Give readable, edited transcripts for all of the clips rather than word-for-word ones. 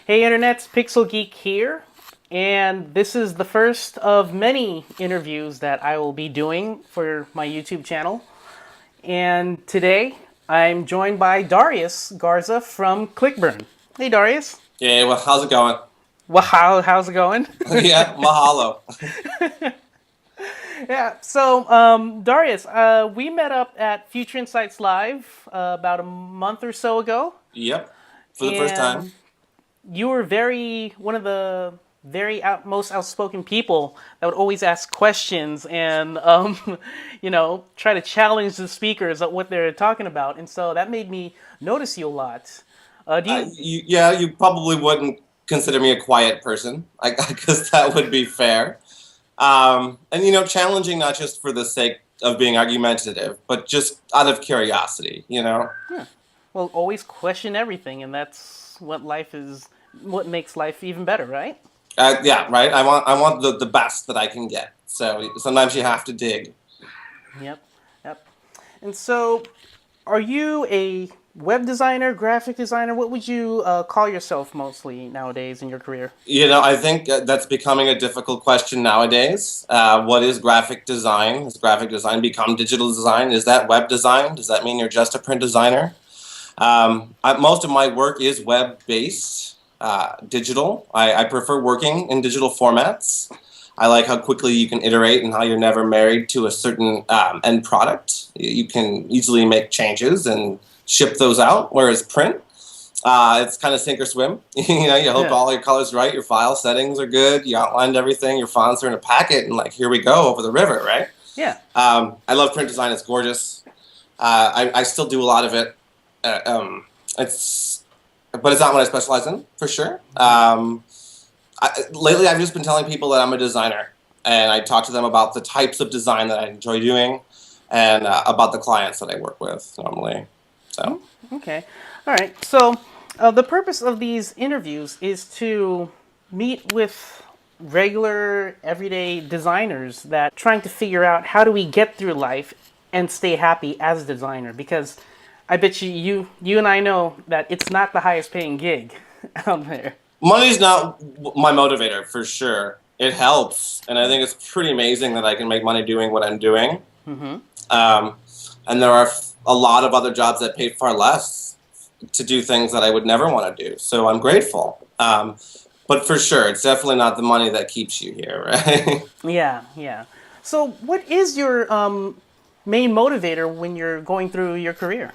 Hey internets, Pixel Geek here, and this is the first of many interviews that I will be doing for my YouTube channel. And today I'm joined by Darius Garza from Clickburn. Hey Darius. Yeah, well, how's it going? Well, how's it going? Yeah, mahalo. Yeah, so Darius, we met up at Future Insights Live about a month or so ago, Yep, for the first and time. you were one of the most outspoken people that would always ask questions and try to challenge the speakers at what they're talking about, and so that made me notice you a lot. Do you? Yeah, you probably wouldn't consider me a quiet person. I guess that would be fair. And challenging not just for the sake of being argumentative, but just out of curiosity. Yeah. Well, always question everything, and that's what life is. What makes life even better, right? Yeah, right. I want the best that I can get. So sometimes you have to dig. Yep. Yep. And so, are you a web designer, graphic designer? What would you call yourself mostly nowadays in your career? I think that's becoming a difficult question nowadays. What is graphic design? Has graphic design become digital design? Is that web design? Does that mean you're just a print designer? Most of my work is web-based, digital. I prefer working in digital formats. I like how quickly you can iterate and how you're never married to a certain end product. You can easily make changes and ship those out, whereas print, it's kind of sink or swim. You hope Yeah. all your colors right, your file settings are good, you outlined everything, your fonts are in a packet, and like here we go over the river, right? Yeah. I love print design; it's gorgeous. I still do a lot of it. It's, but it's not what I specialize in for sure. Lately, I've just been telling people that I'm a designer, and I talk to them about the types of design that I enjoy doing, and about the clients that I work with normally. So. Okay. All right. So, the purpose of these interviews is to meet with regular, everyday designers that trying to figure out how do we get through life and stay happy as a designer. Because I bet you and I know that it's not the highest paying gig out there. Money's not my motivator for sure. It helps, and I think it's pretty amazing that I can make money doing what I'm doing. Um, and there are a lot of other jobs that pay far less to do things that I would never want to do. So I'm grateful. But for sure, it's definitely not the money that keeps you here, right? Yeah. Yeah. So, what is your main motivator when you're going through your career?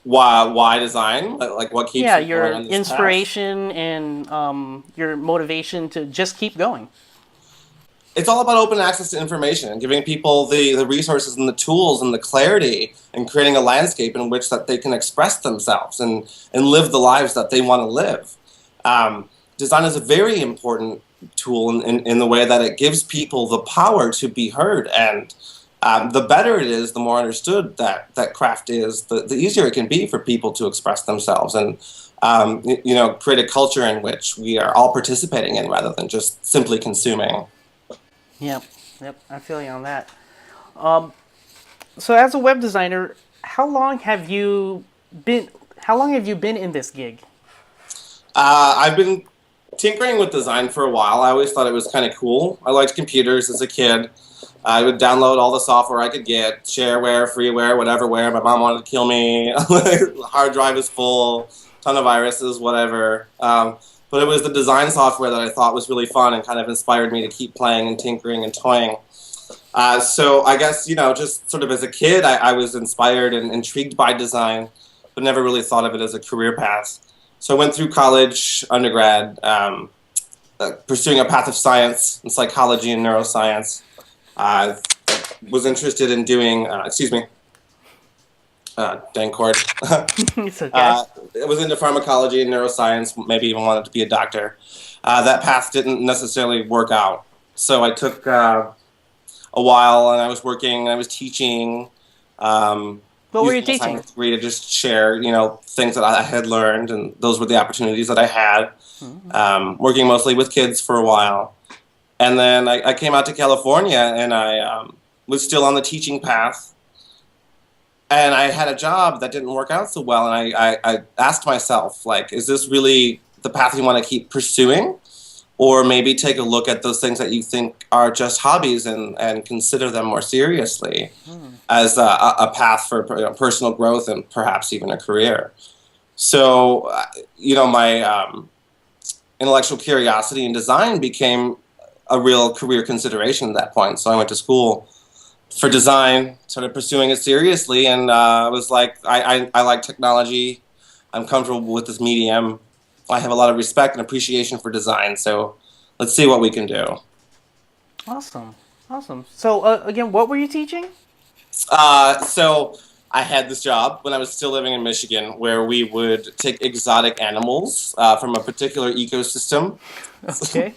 Why design? Like what keeps Yeah, me going your on this path? inspiration and your motivation to just keep going. It's all about open access to information and giving people the resources and the tools and the clarity and creating a landscape in which that they can express themselves and live the lives that they want to live. Design is a very important tool in the way that it gives people the power to be heard, and the better it is, the more understood that craft is, the easier it can be for people to express themselves and create a culture in which we are all participating in rather than just simply consuming. Yep, yep, I feel you on that. So, as a web designer, how long have you been? How long have you been in this gig? I've been tinkering with design for a while. I always thought it was kind of cool. I liked computers as a kid. I would download all the software I could get, shareware, freeware, whateverware. My mom wanted to kill me. Hard drive is full, ton of viruses, whatever. But it was the design software that I thought was really fun and kind of inspired me to keep playing and tinkering and toying. So I guess, just sort of as a kid, I was inspired and intrigued by design, but never really thought of it as a career path. So I went through college, undergrad, pursuing a path of science and psychology and neuroscience. I was interested in doing, dang cord. It's okay. I was into pharmacology and neuroscience, maybe even wanted to be a doctor. That path didn't necessarily work out. So I took a while, and I was working, I was teaching, What were you using a teaching? science degree to just share, things that I had learned, and those were the opportunities that I had. Working mostly with kids for a while. And then I came out to California, and I was still on the teaching path. And I had a job that didn't work out so well, and I asked myself, like, is this really the path you want to keep pursuing, or maybe take a look at those things that you think are just hobbies and consider them more seriously as a path for personal growth and perhaps even a career. So, my intellectual curiosity in design became a real career consideration at that point. So I went to school for design, started pursuing it seriously, and was like, I like technology. I'm comfortable with this medium. I have a lot of respect and appreciation for design, so let's see what we can do. Awesome. So, again, what were you teaching? So I had this job when I was still living in Michigan where we would take exotic animals from a particular ecosystem. Okay.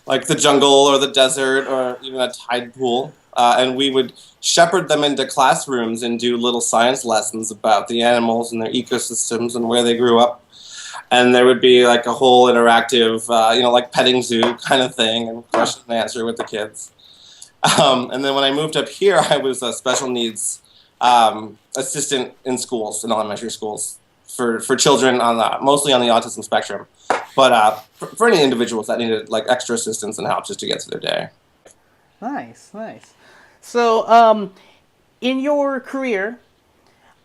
Like the jungle or the desert or even a tide pool. And we would shepherd them into classrooms and do little science lessons about the animals and their ecosystems and where they grew up. And there would be like a whole interactive, like petting zoo kind of thing and question and answer with the kids. And then when I moved up here, I was a special needs assistant in schools, in elementary schools, for children mostly on the autism spectrum. But for any individuals that needed like extra assistance and help just to get through their day. Nice. So, in your career,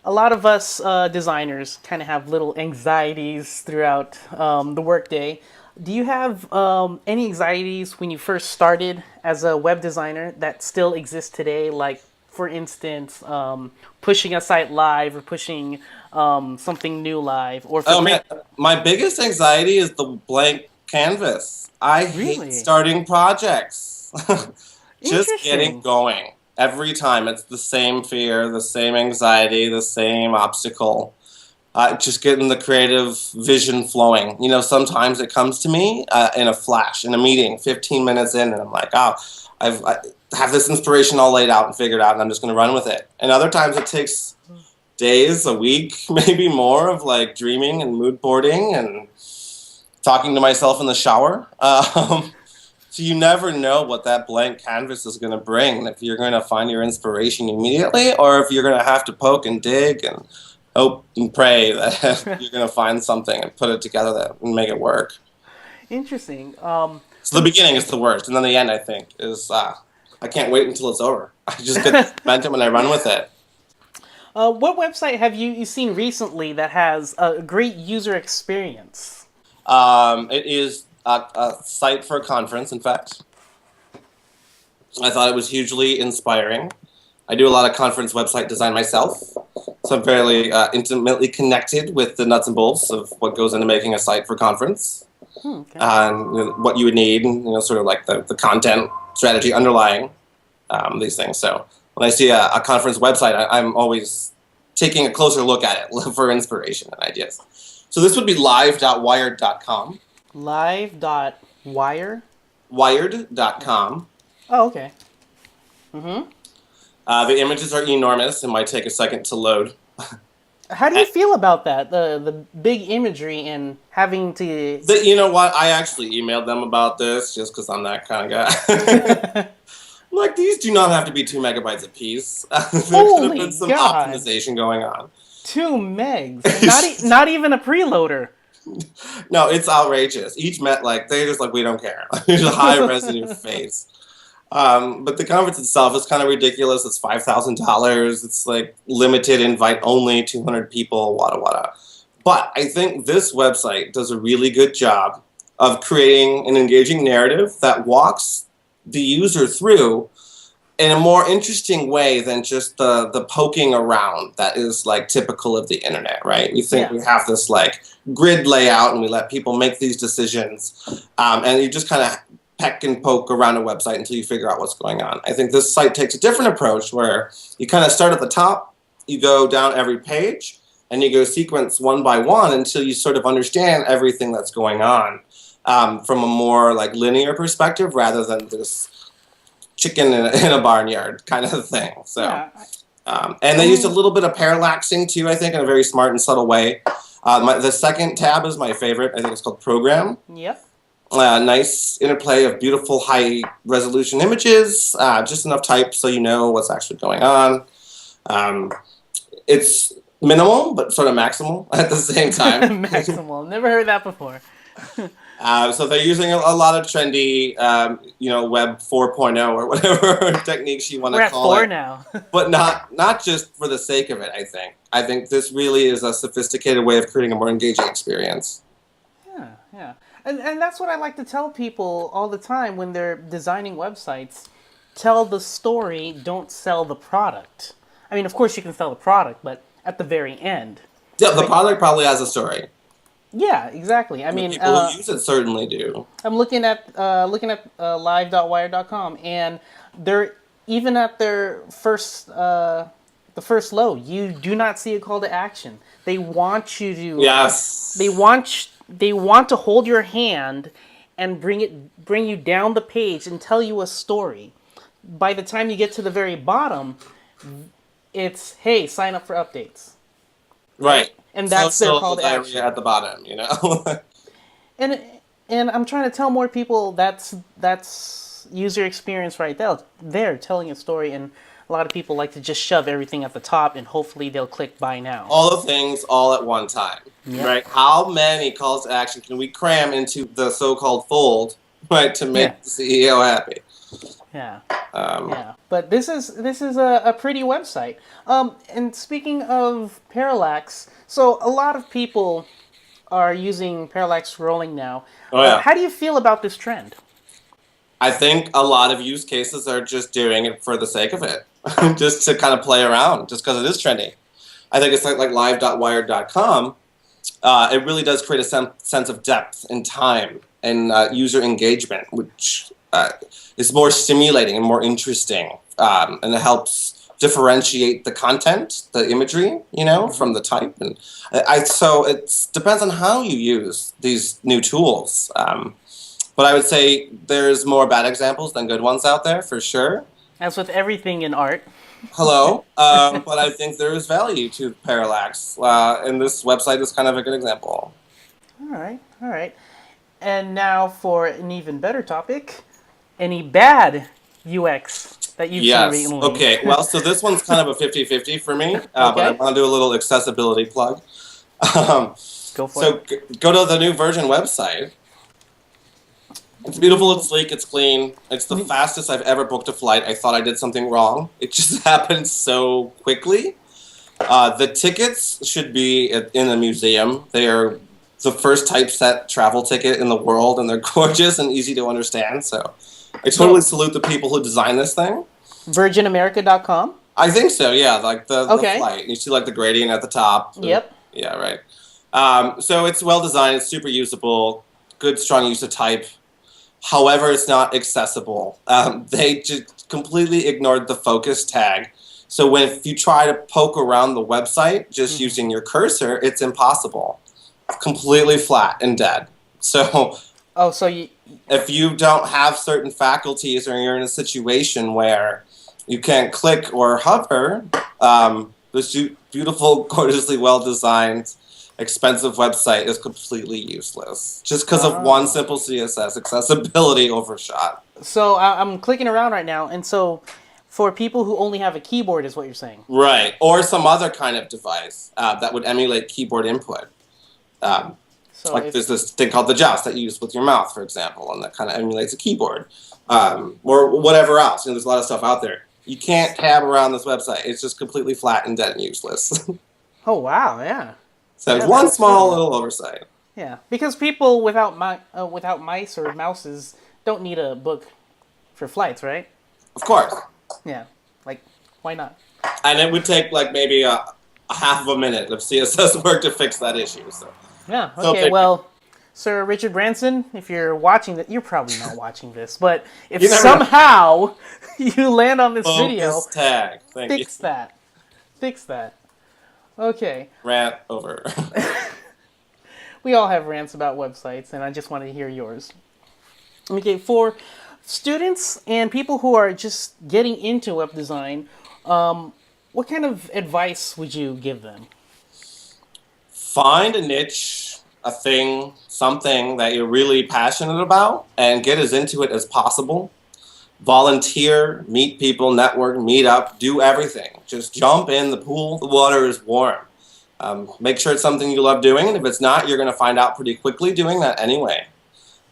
a lot of us designers kind of have little anxieties throughout the workday. Do you have any anxieties when you first started as a web designer that still exist today? Like, for instance, pushing a site live or pushing something new live? Or man, my biggest anxiety is the blank canvas. I hate starting projects. Just getting going. Every time it's the same fear, the same anxiety, the same obstacle. Just getting the creative vision flowing. Sometimes it comes to me in a flash, in a meeting, 15 minutes in, and I'm like, I have this inspiration all laid out and figured out, and I'm just going to run with it. And other times it takes days, a week, maybe more of like dreaming and mood boarding and talking to myself in the shower. So you never know what that blank canvas is going to bring, if you're going to find your inspiration immediately or if you're going to have to poke and dig and hope and pray that you're going to find something and put it together and make it work. Interesting. So the beginning is the worst, and then the end, I think, is I can't wait until it's over. I just get the momentum and I run with it. What website have you seen recently that has a great user experience? It is a site for a conference, in fact. I thought it was hugely inspiring. I do a lot of conference website design myself, so I'm fairly intimately connected with the nuts and bolts of what goes into making a site for a conference. Okay. And what you would need, and sort of like the content strategy underlying these things. So when I see a conference website, I'm always taking a closer look at it for inspiration and ideas. So this would be live.wired.com. Live.wire? Wired.com. Oh, okay. Mm-hmm. The images are enormous and might take a second to load. How do you feel about that? The big imagery and having to... You know what? I actually emailed them about this just because I'm that kind of guy. Like, these do not have to be 2 megabytes a piece. There could have been some optimization going on. 2 megs? Not even a preloader. No, it's outrageous. Each they're just like, we don't care. There's a high res in your face. But the conference itself is kind of ridiculous. It's $5,000. It's like limited invite only, 200 people, wada wada. But I think this website does a really good job of creating an engaging narrative that walks the user through in a more interesting way than just the poking around that is like typical of the internet, right? We think we have this like grid layout and we let people make these decisions, and you just kind of peck and poke around a website until you figure out what's going on. I think this site takes a different approach where you kind of start at the top, you go down every page, and you go sequence one by one until you sort of understand everything that's going on from a more like linear perspective rather than this chicken in a barnyard kind of thing. So, and they used a little bit of parallaxing too, I think, in a very smart and subtle way. The second tab is my favorite. I think it's called Program. Yep. Nice interplay of beautiful high resolution images, just enough type so you know what's actually going on. It's minimal, but sort of maximal at the same time. Maximal. Never heard that before. So they're using a lot of trendy, Web 4.0 or whatever techniques you want We're to at call 4 it. now. But not just for the sake of it, I think. I think this really is a sophisticated way of creating a more engaging experience. Yeah, yeah. And that's what I like to tell people all the time when they're designing websites. Tell the story, don't sell the product. I mean, of course you can sell the product, but at the very end. Yeah, the But product probably has a story. yeah, exactly. I The mean, people who use it certainly do. I'm looking at live.wire.com, and they're even at their first the first load. You do not see a call to action. They want you to. Yes. They want to hold your hand and bring you down the page and tell you a story. By the time you get to the very bottom, it's hey, sign up for updates. Right. And that's their call to diarrhea action. at the bottom, And and I'm trying to tell more people that's user experience right there telling a story, and a lot of people like to just shove everything at the top and hopefully they'll click buy now. All the things all at one time. Yep. Right? How many calls to action can we cram into the so-called fold, right, to make the CEO happy? Yeah. Yeah. But this is a pretty website. And speaking of Parallax, so a lot of people are using Parallax scrolling now. Oh, yeah. How do you feel about this trend? I think a lot of use cases are just doing it for the sake of it, just to kind of play around, just because it is trendy. I think it's like live.wired.com. It really does create a sense of depth and time and user engagement, which is more stimulating and more interesting, and it helps differentiate the content, the imagery, from the type. And so it depends on how you use these new tools. But I would say there's more bad examples than good ones out there, for sure. As with everything in art. Hello. But I think there is value to Parallax, and this website is kind of a good example. All right. And now for an even better topic, any bad UX that you've seen recently? Okay. Well, so this one's kind of a 50-50 for me, but I want to do a little accessibility plug. Go for it. Go to the new version website. It's beautiful, it's sleek, it's clean. It's the fastest I've ever booked a flight. I thought I did something wrong. It just happened so quickly. The tickets should be in a museum. They are the first typeset travel ticket in the world, and they're gorgeous and easy to understand. So I totally salute the people who designed this thing. VirginAmerica.com? I think so, yeah. Like the flight. You see like the gradient at the top. Yep. Yeah, right. So it's well designed, it's super usable, good strong use of type. However, it's not accessible. They just completely ignored the focus tag. So if you try to poke around the website just using your cursor, it's impossible. It's completely flat and dead. So if you don't have certain faculties or you're in a situation where you can't click or hover, this beautiful, gorgeously well-designed, expensive website is completely useless just because of one simple CSS accessibility overshot. So I'm clicking around right now, and so for people who only have a keyboard is what you're saying. Right, or some other kind of device that would emulate keyboard input. There's this thing called the joust that you use with your mouth, for example, and that kind of emulates a keyboard. Or whatever else. There's a lot of stuff out there. You can't tab around this website. It's just completely flat and dead and useless. Oh, wow, yeah. So it's one small little oversight. Yeah, because people without mice or mouses don't need a book for flights, right? Of course. Yeah, like, why not? And it would take like maybe a half of a minute of CSS work to fix that issue. So. Yeah, okay, well, Sir Richard Branson, if you're watching that, you're probably not watching this, but if somehow you land on this video, tag. Fix that. Okay. Rant over. We all have rants about websites, and I just want to hear yours. Okay, for students and people who are just getting into web design, what kind of advice would you give them? Find a niche, a thing, something that you're really passionate about, and get as into it as possible. Volunteer, meet people, network, meet up, do everything. Just jump in the pool. The water is warm. Make sure it's something you love doing, and if it's not, you're going to find out pretty quickly doing that anyway.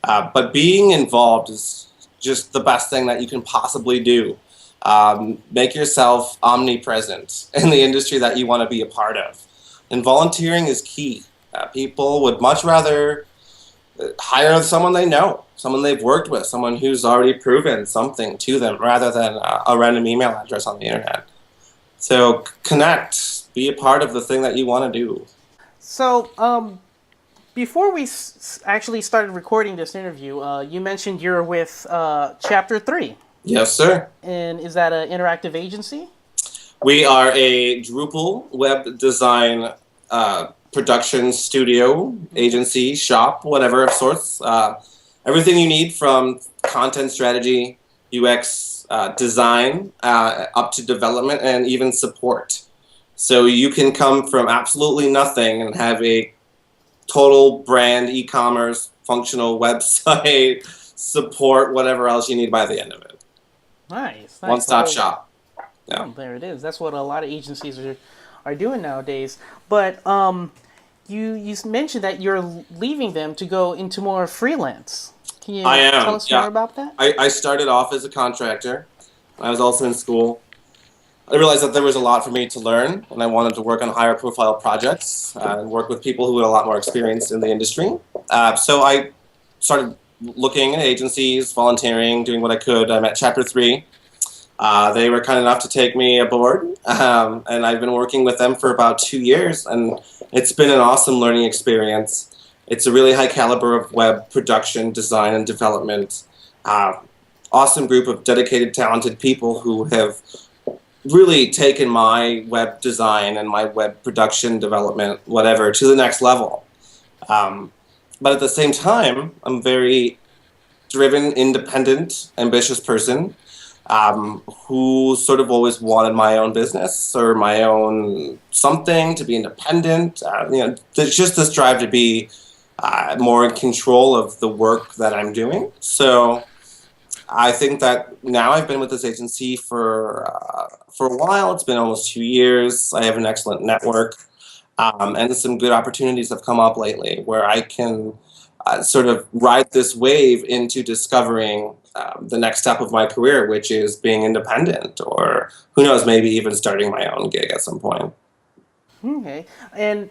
But being involved is just the best thing that you can possibly do. Make yourself omnipresent in the industry that you want to be a part of. And volunteering is key. People would much rather hire someone they know, someone they've worked with, someone who's already proven something to them, rather than a random email address on the internet. So connect, be a part of the thing that you want to do. So, before we actually started recording this interview, you mentioned you're with Chapter 3. Yes, sir. And is that an interactive agency? We are a Drupal web design production studio, agency, shop, whatever of sorts. Everything you need from content strategy, UX, design, up to development and even support. So you can come from absolutely nothing and have a total brand, e-commerce, functional website, support, whatever else you need by the end of it. Nice. One-stop shop. Yeah. Oh, there it is. That's what a lot of agencies are doing nowadays. But you mentioned that you're leaving them to go into more freelance. Can you tell us more about that? I started off as a contractor. I was also in school. I realized that there was a lot for me to learn, and I wanted to work on higher profile projects and work with people who had a lot more experience in the industry. So I started looking at agencies, volunteering, doing what I could. I met Chapter 3. They were kind enough to take me aboard, and I've been working with them for about 2 years, and it's been an awesome learning experience. It's a really high caliber of web production, design, and development. Awesome group of dedicated, talented people who have really taken my web design and my web production development, whatever, to the next level. But at the same time, I'm a very driven, independent, ambitious person who sort of always wanted my own business or my own something, to be independent. There's just this drive to be more in control of the work that I'm doing. So I think that now I've been with this agency for a while. It's been almost 2 years. I have an excellent network, and some good opportunities have come up lately where I can sort of ride this wave into discovering the next step of my career, which is being independent, or who knows, maybe even starting my own gig at some point. Okay, and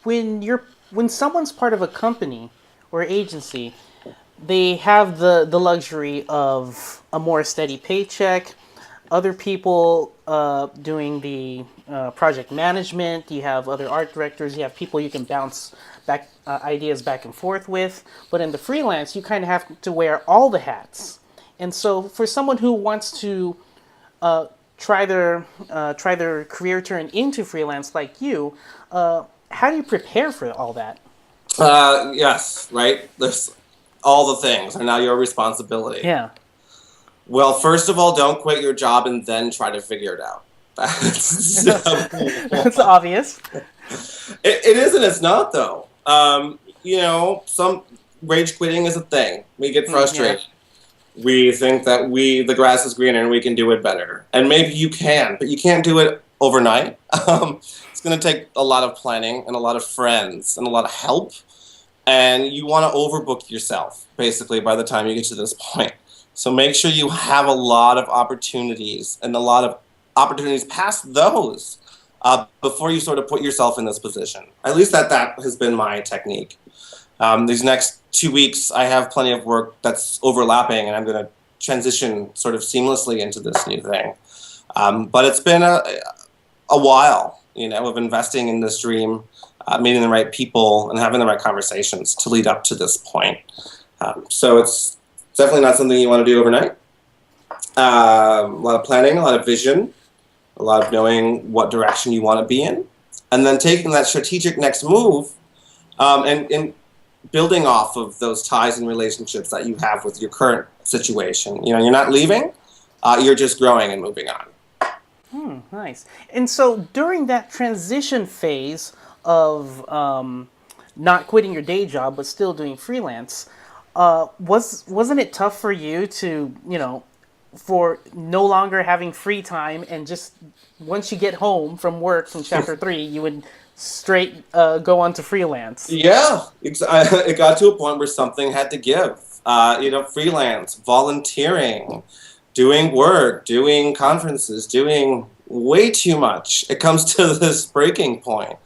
when someone's part of a company or agency, they have the luxury of a more steady paycheck. Other people doing the project management. You have other art directors. You have people you can bounce back ideas back and forth with. But in the freelance, you kind of have to wear all the hats. And so, for someone who wants to try their career turn into freelance like you, how do you prepare for all that? Yes, right. There's all the things are now your responsibility. Yeah. Well, first of all, don't quit your job and then try to figure it out. That's obvious. It is and it's not, though. Some rage quitting is a thing. We get frustrated. Yeah. We think that the grass is greener and we can do it better. And maybe you can, but you can't do it overnight. It's going to take a lot of planning and a lot of friends and a lot of help. And you want to overbook yourself, basically, by the time you get to this point. So make sure you have a lot of opportunities and a lot of opportunities past those before you sort of put yourself in this position. At least that has been my technique. These next 2 weeks, I have plenty of work that's overlapping, and I'm going to transition sort of seamlessly into this new thing. But it's been a while, of investing in this dream, meeting the right people, and having the right conversations to lead up to this point. So it's definitely not something you want to do overnight. A lot of planning, a lot of vision, a lot of knowing what direction you want to be in, and then taking that strategic next move and building off of those ties and relationships that you have with your current situation. You're not leaving, you're just growing and moving on. Nice. And so during that transition phase of not quitting your day job but still doing freelance, wasn't it tough for you to, for no longer having free time and just once you get home from work from Chapter 3, you would straight go on to freelance. Yeah, it got to a point where something had to give. Freelance, volunteering, doing work, doing conferences, doing way too much. It comes to this breaking point.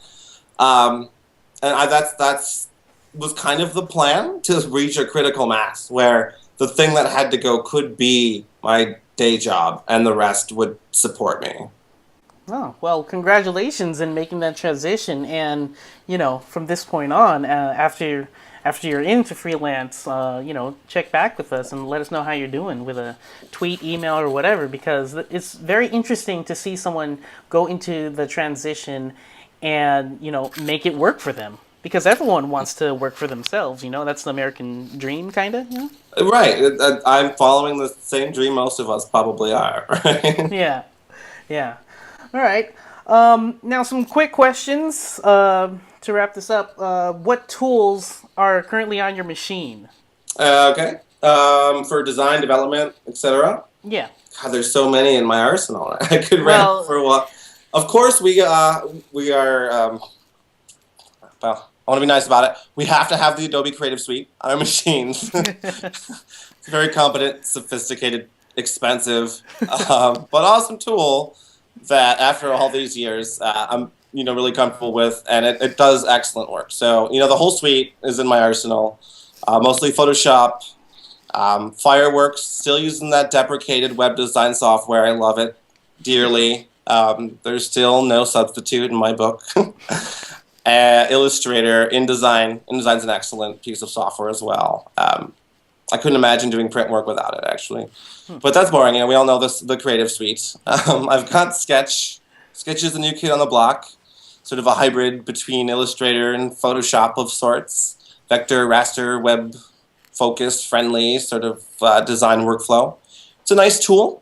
That's was kind of the plan, to reach a critical mass where the thing that had to go could be my day job and the rest would support me. Oh, well, congratulations in making that transition. And, from this point on, after you're into freelance, check back with us and let us know how you're doing with a tweet, email, or whatever, because it's very interesting to see someone go into the transition and, make it work for them. Because everyone wants to work for themselves, that's the American dream, kind of, Right. I'm following the same dream most of us probably are. Right? Yeah, yeah. All right. Now, some quick questions to wrap this up. What tools are currently on your machine? Okay. For design, development, etc. Yeah. God, there's so many in my arsenal. I could Well, rant for a while. Of course, we are. Well, I want to be nice about it. We have to have the Adobe Creative Suite on our machines. It's a very competent, sophisticated, expensive, but awesome tool that after all these years, I'm really comfortable with, and it does excellent work. So the whole suite is in my arsenal. Mostly Photoshop, Fireworks, still using that deprecated web design software. I love it dearly. There's still no substitute in my book. Illustrator, InDesign. InDesign's an excellent piece of software as well. I couldn't imagine doing print work without it, actually. But that's boring. We all know this, the Creative Suite. I've got Sketch. Sketch is the new kid on the block, sort of a hybrid between Illustrator and Photoshop of sorts. Vector, raster, web focused, friendly sort of design workflow. It's a nice tool,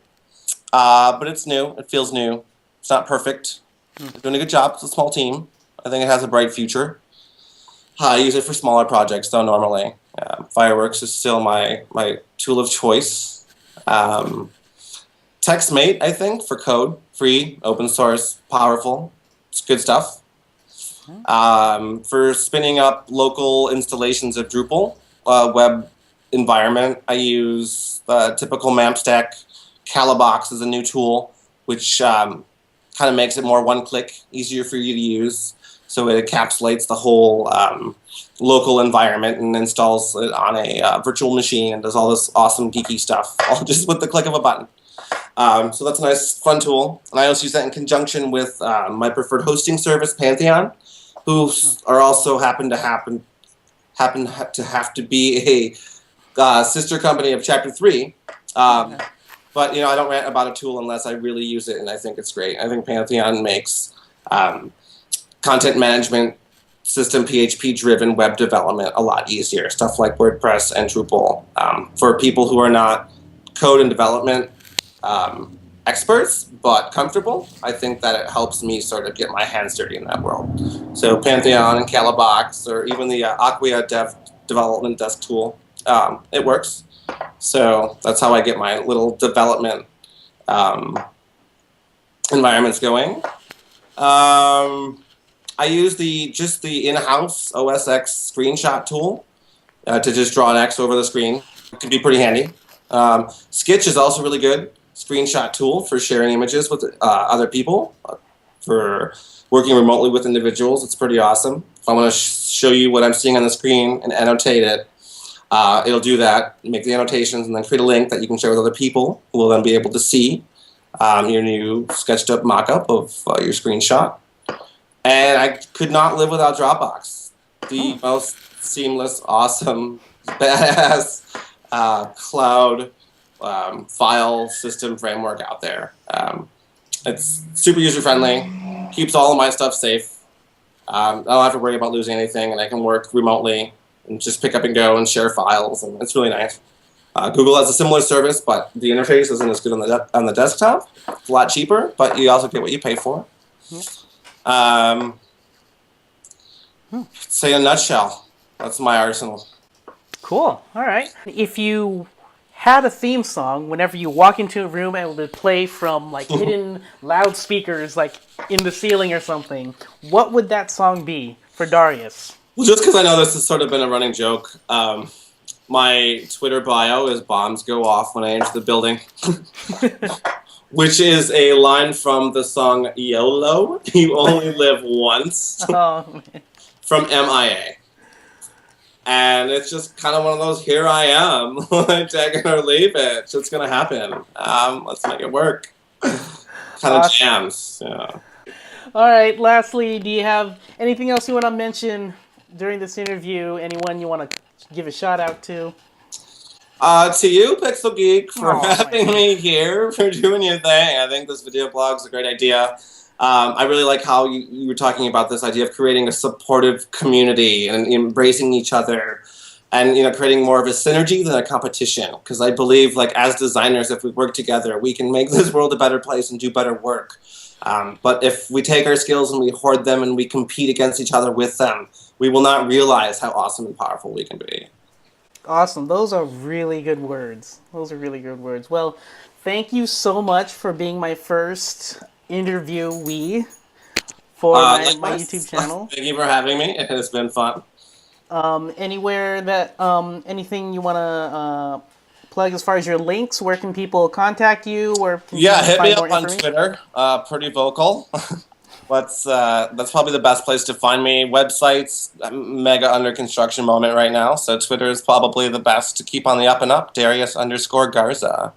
but it's new. It feels new. It's not perfect. It's doing a good job. It's a small team. I think it has a bright future. I use it for smaller projects, though, normally. Fireworks is still my tool of choice. TextMate, I think, for code. Free, open source, powerful. It's good stuff. For spinning up local installations of Drupal, web environment, I use the typical MAMP stack. Calabox is a new tool, which kind of makes it more one-click, easier for you to use. So it encapsulates the whole local environment and installs it on a virtual machine and does all this awesome geeky stuff, all just with the click of a button. So that's a nice, fun tool. And I also use that in conjunction with my preferred hosting service, Pantheon, who are also happen to have to be a sister company of Chapter 3. But I don't rant about a tool unless I really use it, and I think it's great. I think Pantheon makes content management, system PHP-driven web development a lot easier. Stuff like WordPress and Drupal. For people who are not code and development experts, but comfortable, I think that it helps me sort of get my hands dirty in that world. So Pantheon and Calabox, or even the Acquia development desk tool, it works. So that's how I get my little development environments going. I use the in-house OS X screenshot tool to just draw an X over the screen. It can be pretty handy. Sketch is also really good screenshot tool for sharing images with other people, for working remotely with individuals. It's pretty awesome. If I want to show you what I'm seeing on the screen and annotate it, it'll do that, make the annotations, and then create a link that you can share with other people who will then be able to see your new sketched up mock-up of your screenshot. And I could not live without Dropbox. The most seamless, awesome, badass cloud file system framework out there. It's super user-friendly, keeps all of my stuff safe. I don't have to worry about losing anything, and I can work remotely and just pick up and go and share files, and it's really nice. Google has a similar service, but the interface isn't as good on the desktop. It's a lot cheaper, but you also get what you pay for. Say in a nutshell, that's my arsenal. Cool. All right. If you had a theme song whenever you walk into a room and it would play from like hidden loudspeakers like in the ceiling or something, what would that song be for Darius? Well, just because I know this has sort of been a running joke, my Twitter bio is "bombs go off when I enter the building," which is a line from the song "YOLO," "You Only Live Once," Oh, from MIA. And it's just kind of one of those, here I am, take it or leave it. It's just going to happen. Let's make it work. Kind of jams. Yeah. all right. Lastly, do you have anything else you want to mention during this interview? Anyone you want to give a shout out to? To you, Pixel Geek, for having man. me here, for doing your thing. I think this video blog is a great idea. I really like how you were talking about this idea of creating a supportive community and embracing each other, and creating more of a synergy than a competition. Because I believe, like, as designers, if we work together, we can make this world a better place and do better work. But if we take our skills and we hoard them and we compete against each other with them, we will not realize how awesome and powerful we can be. Awesome. Those are really good words. Well, thank you so much for being my first interviewee for my YouTube channel. Thank you for having me. It has been fun. Anywhere that anything you want to plug as far as your links, where can people contact you? Or hit me up on Twitter. Pretty vocal. That's probably the best place to find me. Websites, mega under construction moment right now, so Twitter is probably the best to keep on the up and up. Darius_Garza.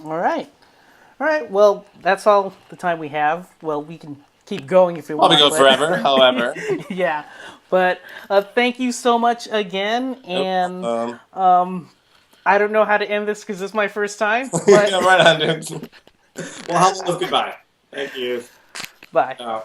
All right. Well, that's all the time we have. Well, we can keep going if you want. Probably go forever, however. Yeah. But thank you so much again. And I don't know how to end this because this is my first time. But yeah, right on, dude. Well, hello, goodbye. Thank you. Bye. Ciao.